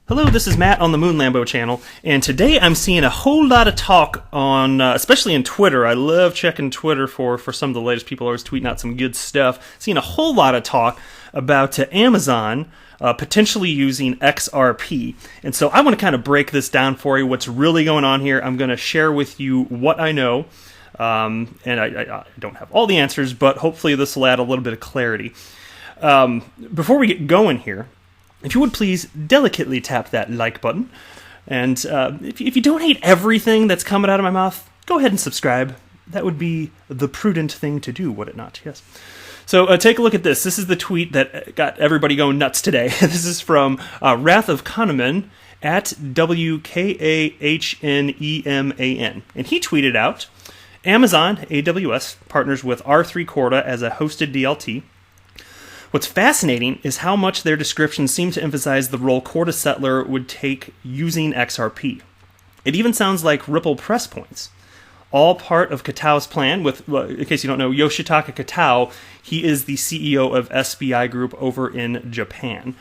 Hello, this is Matt on the Moon Lambo channel, and today I'm seeing a whole lot of talk on, especially in Twitter. I love checking Twitter for some of the latest. People are always tweeting out some good stuff. Seeing a whole lot of talk about Amazon potentially using XRP. And so I want to kind of break this down for you, what's really going on here. I'm going to share with you what I know, and I don't have all the answers, but hopefully this will add a little bit of clarity. Before we get going here, if you would please delicately tap that like button. And if you don't hate everything that's coming out of my mouth, go ahead and subscribe. That would be the prudent thing to do, would it not? Yes. So take a look at this. This is the tweet that got everybody going nuts today. This is from Wrath of Kahneman at WKAHNEMAN. And he tweeted out, Amazon, AWS, partners with R3 Corda as a hosted DLT. What's fascinating is how much their descriptions seem to emphasize the role Corda Settler would take using XRP. It even sounds like Ripple press points. All part of Katao's plan with, in case you don't know, Yoshitaka Katao, he is the CEO of SBI Group over in Japan.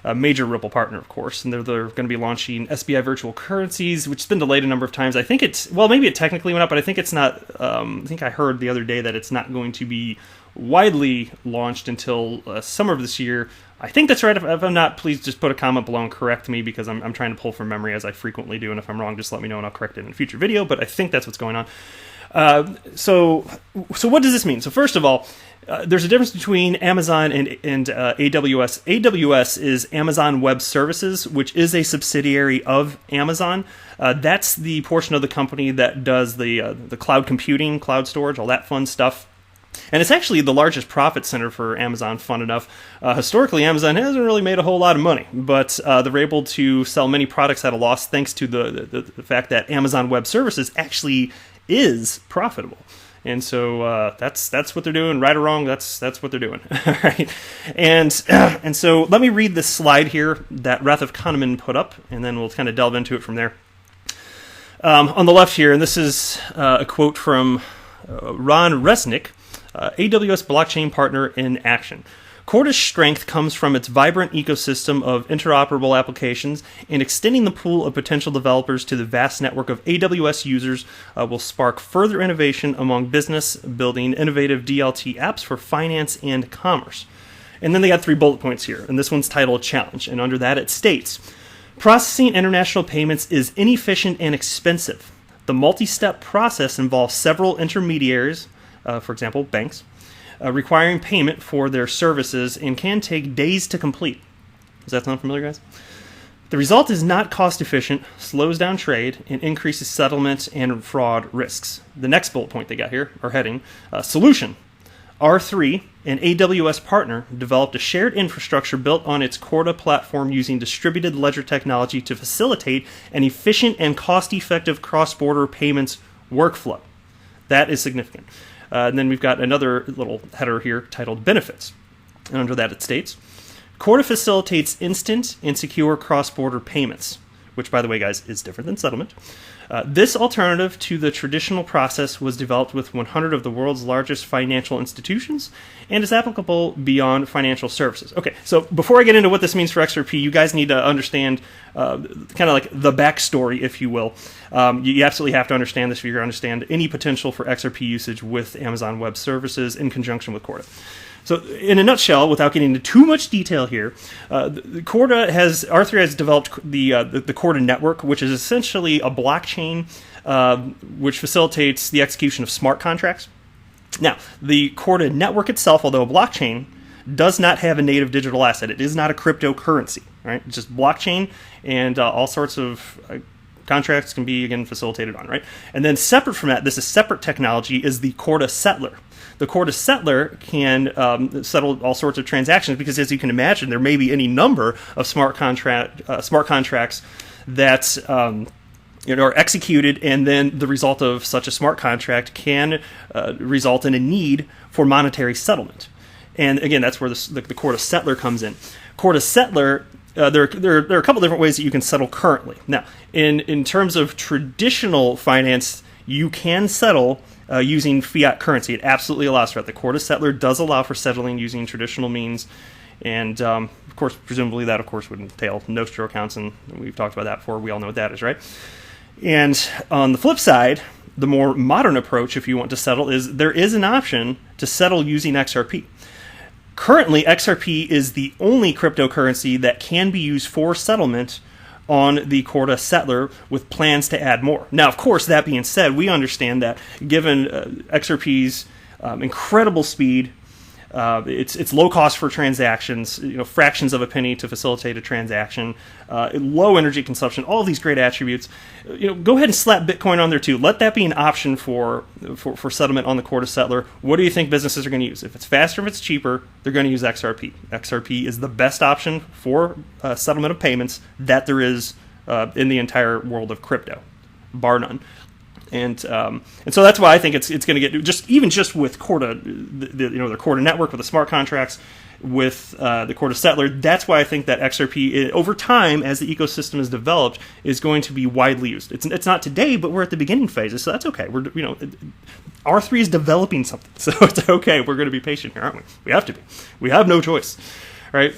A major Ripple partner, of course, and they're going to be launching SBI virtual currencies, which has been delayed a number of times. I think it's, well, maybe it technically went up, but I think it's not, I think I heard the other day that it's not going to be widely launched until summer of this year. I think that's right. If I'm not, please just put a comment below and correct me, because I'm trying to pull from memory, as I frequently do, and if I'm wrong, just let me know and I'll correct it in a future video, but I think that's what's going on. So what does this mean? So first of all, there's a difference between Amazon and AWS. AWS is Amazon Web Services, which is a subsidiary of Amazon. That's the portion of the company that does the cloud computing, cloud storage, all that fun stuff. And it's actually the largest profit center for Amazon, fun enough. Historically, Amazon hasn't really made a whole lot of money, but they're able to sell many products at a loss thanks to the fact that Amazon Web Services actually is profitable. And so that's what they're doing, right or wrong. That's what they're doing, all right. And so let me read this slide here that Wrath of Kahneman put up, and then we'll kind of delve into it from there. On the left here, and this is a quote from Ron Resnick, AWS blockchain partner in action. Corda's strength comes from its vibrant ecosystem of interoperable applications, and extending the pool of potential developers to the vast network of AWS users will spark further innovation among business building innovative DLT apps for finance and commerce. And then they got 3 bullet points here, and this one's titled Challenge, and under that it states, processing international payments is inefficient and expensive. The multi-step process involves several intermediaries, for example, banks, requiring payment for their services and can take days to complete. Does that sound familiar, guys? The result is not cost efficient, slows down trade, and increases settlement and fraud risks. The next bullet point they got here, or heading, solution. R3, an AWS partner, developed a shared infrastructure built on its Corda platform using distributed ledger technology to facilitate an efficient and cost-effective cross-border payments workflow. That is significant. And then we've got another little header here titled Benefits. And under that it states, Corda facilitates instant and secure cross-border payments, which, by the way, guys, is different than settlement. This alternative to the traditional process was developed with 100 of the world's largest financial institutions and is applicable beyond financial services. Okay, so before I get into what this means for XRP, you guys need to understand kind of like the backstory, if you will. You absolutely have to understand this if you're going to understand any potential for XRP usage with Amazon Web Services in conjunction with Corda. So, in a nutshell, without getting into too much detail here, R3 has developed the Corda network, which is essentially a blockchain which facilitates the execution of smart contracts. Now, the Corda network itself, although a blockchain, does not have a native digital asset. It is not a cryptocurrency, right? It's just blockchain, and all sorts of contracts can be, again, facilitated on, right? And then separate from that, this is separate technology, is the Corda Settler. The Corda Settler can settle all sorts of transactions because, as you can imagine, there may be any number of smart contracts that are executed, and then the result of such a smart contract can result in a need for monetary settlement. And again, that's where the Corda Settler comes in. Corda Settler, there are a couple different ways that you can settle currently. Now, in terms of traditional finance, you can settle using fiat currency. It absolutely allows for that. The Corda Settler does allow for settling using traditional means And of course, presumably that, of course, would entail no-stro accounts, and we've talked about that before. We all know what that is, right? And on the flip side, the more modern approach, if you want to settle, is there is an option to settle using XRP. Currently, XRP is the only cryptocurrency that can be used for settlement on the Corda settler, with plans to add more. Now, of course, that being said, we understand that given XRP's incredible speed, it's low cost for transactions, fractions of a penny to facilitate a transaction, low energy consumption, all these great attributes. Go ahead and slap Bitcoin on there too. Let that be an option for settlement on the Corda settler. What do you think businesses are going to use? If it's faster, if it's cheaper, they're going to use XRP. XRP is the best option for settlement of payments that there is in the entire world of crypto, bar none. And so that's why I think it's going to get just with Corda, the Corda network with the smart contracts, with the Corda settler. That's why I think that XRP over time, as the ecosystem is developed, is going to be widely used. It's not today, but we're at the beginning phases, so that's okay. R3 is developing something, so it's okay. We're going to be patient here, aren't we? We have to be. We have no choice, right?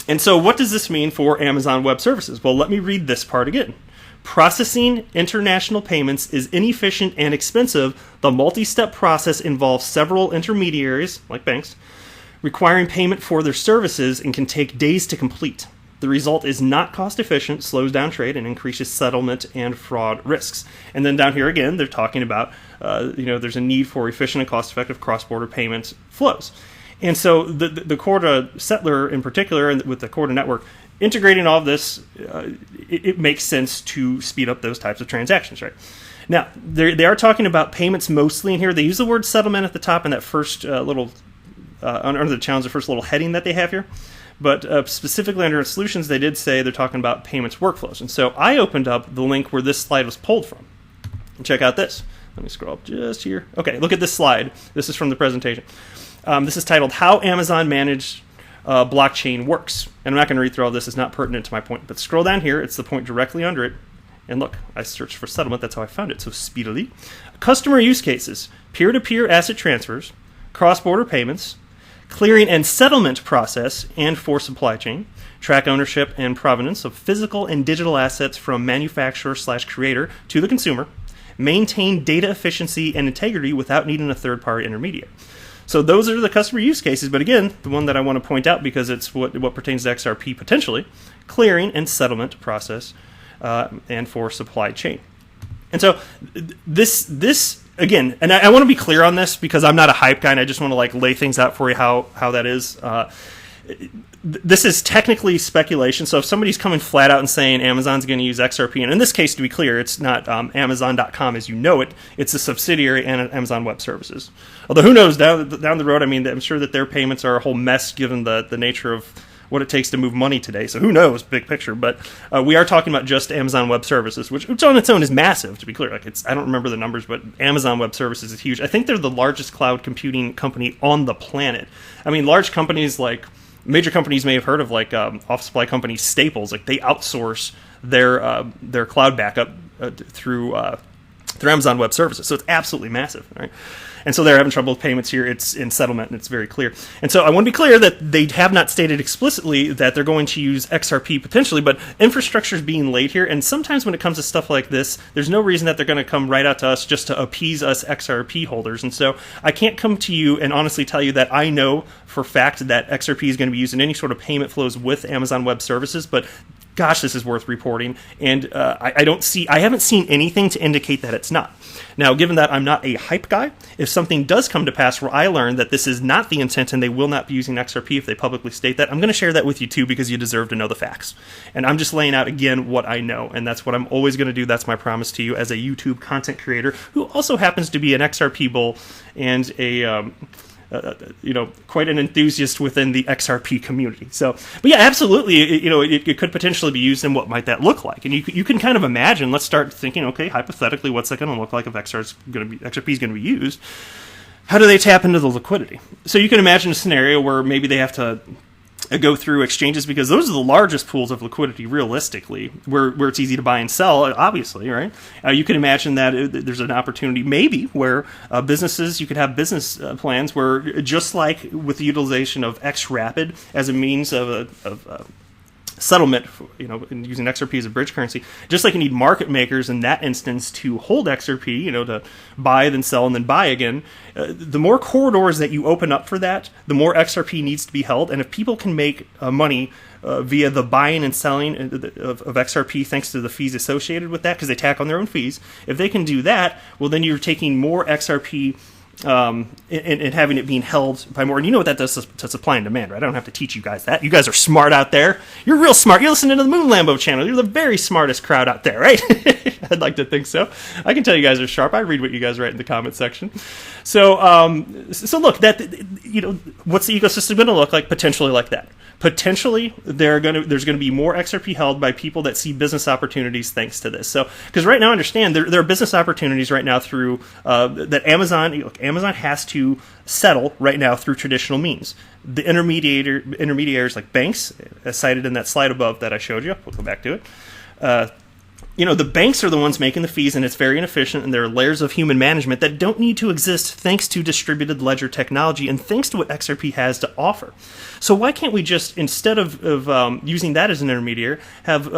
And so what does this mean for Amazon Web Services? Well, let me read this part again. Processing international payments is inefficient and expensive. The multi-step process involves several intermediaries, like banks, requiring payment for their services and can take days to complete. The result is not cost efficient, slows down trade, and increases settlement and fraud risks. And then down here again, they're talking about, there's a need for efficient and cost-effective cross-border payments flows. And so the Corda settler in particular, and with the Corda network, integrating all of this, it makes sense to speed up those types of transactions, right? Now, they are talking about payments mostly in here. They use the word settlement at the top in that first little, under the challenge, the first little heading that they have here. But specifically under solutions, they did say they're talking about payments workflows. And so I opened up the link where this slide was pulled from. And check out this. Let me scroll up just here. Okay, look at this slide. This is from the presentation. This is titled, How Amazon Managed Blockchain Works. And I'm not going to read through all this. It's not pertinent to my point. But scroll down here. It's the point directly under it. And look, I searched for settlement. That's how I found it so speedily. Customer use cases, peer-to-peer asset transfers, cross-border payments, clearing and settlement process, and for supply chain, track ownership and provenance of physical and digital assets from manufacturer/creator to the consumer, maintain data efficiency and integrity without needing a third-party intermediary. So those are the customer use cases, but again, the one that I want to point out because it's what pertains to XRP potentially, clearing and settlement process, and for supply chain. And so this again, and I want to be clear on this because I'm not a hype guy and I just want to lay things out for you how that is. This is technically speculation, so if somebody's coming flat out and saying Amazon's going to use XRP, and in this case, to be clear, it's not Amazon.com as you know it, it's a subsidiary and Amazon Web Services. Although who knows, down the road, I mean, I'm sure that their payments are a whole mess given the nature of what it takes to move money today, so who knows, big picture, but we are talking about just Amazon Web Services, which on its own is massive, to be clear. I don't remember the numbers, but Amazon Web Services is huge. I think they're the largest cloud computing company on the planet. I mean, large companies major companies may have heard of office supply company Staples. They outsource their cloud backup through Amazon Web Services. So it's absolutely massive, right? And so they're having trouble with payments here. It's in settlement, and it's very clear. And so I want to be clear that they have not stated explicitly that they're going to use XRP potentially, but infrastructure is being laid here. And sometimes when it comes to stuff like this, there's no reason that they're going to come right out to us just to appease us XRP holders. And so I can't come to you and honestly tell you that I know for fact that XRP is going to be used in any sort of payment flows with Amazon Web Services, but gosh, this is worth reporting, and I haven't seen anything to indicate that it's not. Now, given that I'm not a hype guy, if something does come to pass where I learn that this is not the intent and they will not be using XRP if they publicly state that, I'm going to share that with you too because you deserve to know the facts. And I'm just laying out again what I know, and that's what I'm always going to do. That's my promise to you as a YouTube content creator who also happens to be an XRP bull and a quite an enthusiast within the XRP community. So, but yeah, absolutely, it could potentially be used, and what might that look like? And you can kind of imagine. Let's start thinking. Okay, hypothetically, what's that going to look like if XRP is going to be used? How do they tap into the liquidity? So you can imagine a scenario where maybe they have to go through exchanges, because those are the largest pools of liquidity realistically, where it's easy to buy and sell, obviously, right? You can imagine that there's an opportunity maybe where businesses, you could have business plans where, just like with the utilization of XRapid as a means of settlement, and using XRP as a bridge currency, just like you need market makers in that instance to hold XRP, to buy, then sell, and then buy again. The more corridors that you open up for that, the more XRP needs to be held. And if people can make money via the buying and selling of XRP, thanks to the fees associated with that, because they tack on their own fees, if they can do that, well, then you're taking more XRP and having it being held by more. And you know what that does to supply and demand, right? I don't have to teach you guys that. You guys are smart out there. You're real smart. You're listening to the Moon Lambo channel. You're the very smartest crowd out there, right? I'd like to think so. I can tell you guys are sharp. I read what you guys write in the comment section. So look, that what's the ecosystem going to look like? Potentially like that. Potentially, there's going to be more XRP held by people that see business opportunities thanks to this. So, because right now, understand there are business opportunities right now through that Amazon has to settle right now through traditional means. The intermediaries like banks, as cited in that slide above that I showed you. We'll go back to it. The banks are the ones making the fees, and it's very inefficient, and there are layers of human management that don't need to exist thanks to distributed ledger technology and thanks to what XRP has to offer. So why can't we just, instead of using that as an intermediary, have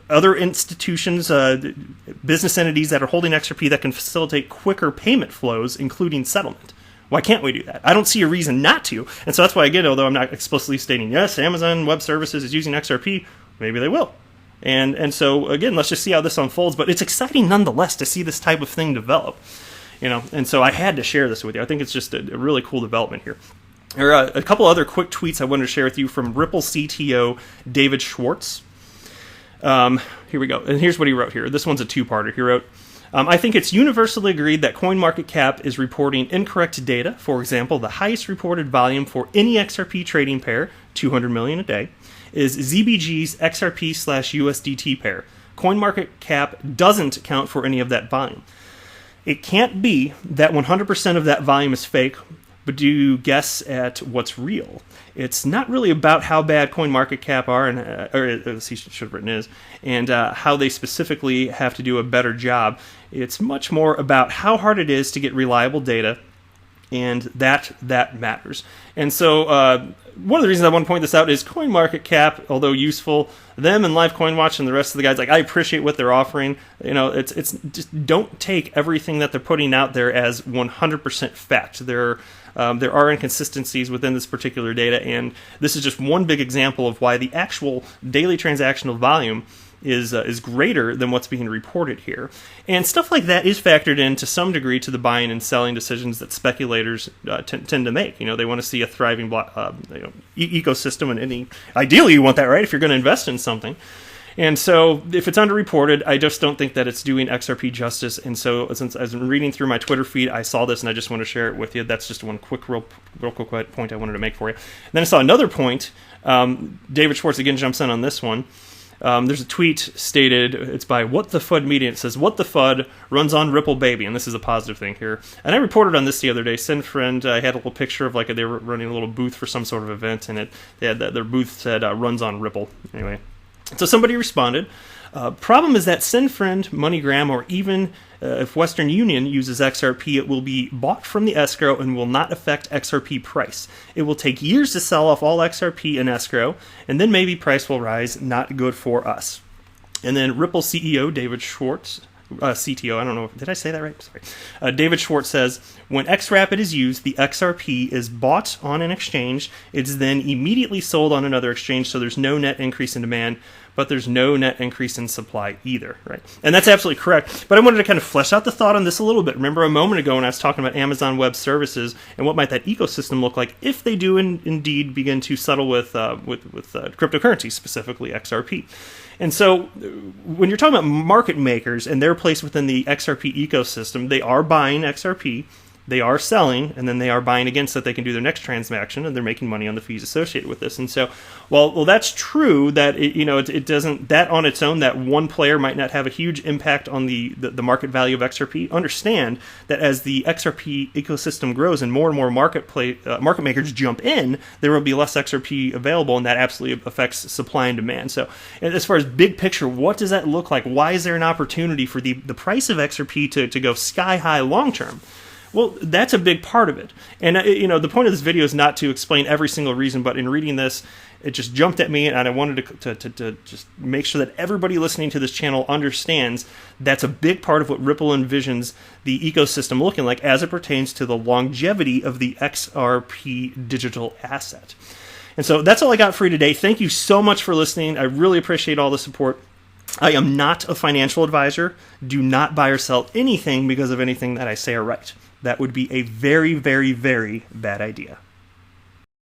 other institutions, business entities that are holding XRP that can facilitate quicker payment flows, including settlement? Why can't we do that? I don't see a reason not to. And so that's why, again, although I'm not explicitly stating, yes, Amazon Web Services is using XRP, maybe they will. And so, again, let's just see how this unfolds. But it's exciting nonetheless to see this type of thing develop. And so I had to share this with you. I think it's just a really cool development here. There are a couple other quick tweets I wanted to share with you from Ripple CTO David Schwartz. Here we go. And here's what he wrote here. This one's a two-parter. He wrote, I think it's universally agreed that CoinMarketCap is reporting incorrect data. For example, the highest reported volume for any XRP trading pair, 200 million a day, is ZBG's XRP/USDT pair. CoinMarketCap doesn't account for any of that volume. It can't be that 100% of that volume is fake, but do you guess at what's real? It's not really about how bad CoinMarketCap are, or as he should have written is, and how they specifically have to do a better job. It's much more about how hard it is to get reliable data, and that matters. And so one of the reasons I want to point this out is CoinMarketCap, although useful, them and Live CoinWatch and the rest of the guys, I appreciate what they're offering. It's just don't take everything that they're putting out there as 100% fact. There are inconsistencies within this particular data, and this is just one big example of why the actual daily transactional volume is greater than what's being reported here. And stuff like that is factored in to some degree to the buying and selling decisions that speculators tend to make. They want to see a thriving ecosystem, and ideally you want that, right, if you're going to invest in something. And so if it's underreported, I just don't think that it's doing XRP justice. And so since I was reading through my Twitter feed, I saw this and I just want to share it with you. That's just one real quick point I wanted to make for you. And then I saw another point. David Schwartz again jumps in on this one. There's a tweet stated, it's by What the FUD Media. It says, "What the FUD runs on Ripple Baby," and this is a positive thing here. And I reported on this the other day. SendFriend had a little picture of they were running a little booth for some sort of event, and they had their booth said runs on Ripple. Anyway, so somebody responded. Problem is that SendFriend, MoneyGram, or even if Western Union uses XRP, it will be bought from the escrow and will not affect XRP price. It will take years to sell off all XRP in escrow, and then maybe price will rise. Not good for us. And then Ripple CEO David Schwartz, CTO, I don't know, did I say that right? Sorry. David Schwartz says, when XRapid is used, the XRP is bought on an exchange. It's then immediately sold on another exchange, so there's no net increase in demand, but there's no net increase in supply either, right? And that's absolutely correct. But I wanted to kind of flesh out the thought on this a little bit. Remember a moment ago when I was talking about Amazon Web Services and what might that ecosystem look like if they do indeed begin to settle with cryptocurrency, specifically XRP. And so when you're talking about market makers and their place within the XRP ecosystem, they are buying XRP. they are selling, and then they are buying again so that they can do their next transaction, and they're making money on the fees associated with this. And so, well, that's true that it doesn't, that on its own, that one player might not have a huge impact on the market value of XRP. Understand that as the XRP ecosystem grows and more market makers jump in, there will be less XRP available, and that absolutely affects supply and demand. So, as far as big picture, what does that look like? Why is there an opportunity for the price of XRP to go sky high long term? Well, that's a big part of it. And, the point of this video is not to explain every single reason, but in reading this, it just jumped at me, and I wanted to just make sure that everybody listening to this channel understands that's a big part of what Ripple envisions the ecosystem looking like as it pertains to the longevity of the XRP digital asset. And so that's all I got for you today. Thank you so much for listening. I really appreciate all the support. I am not a financial advisor. Do not buy or sell anything because of anything that I say or write. That would be a very, very, very bad idea.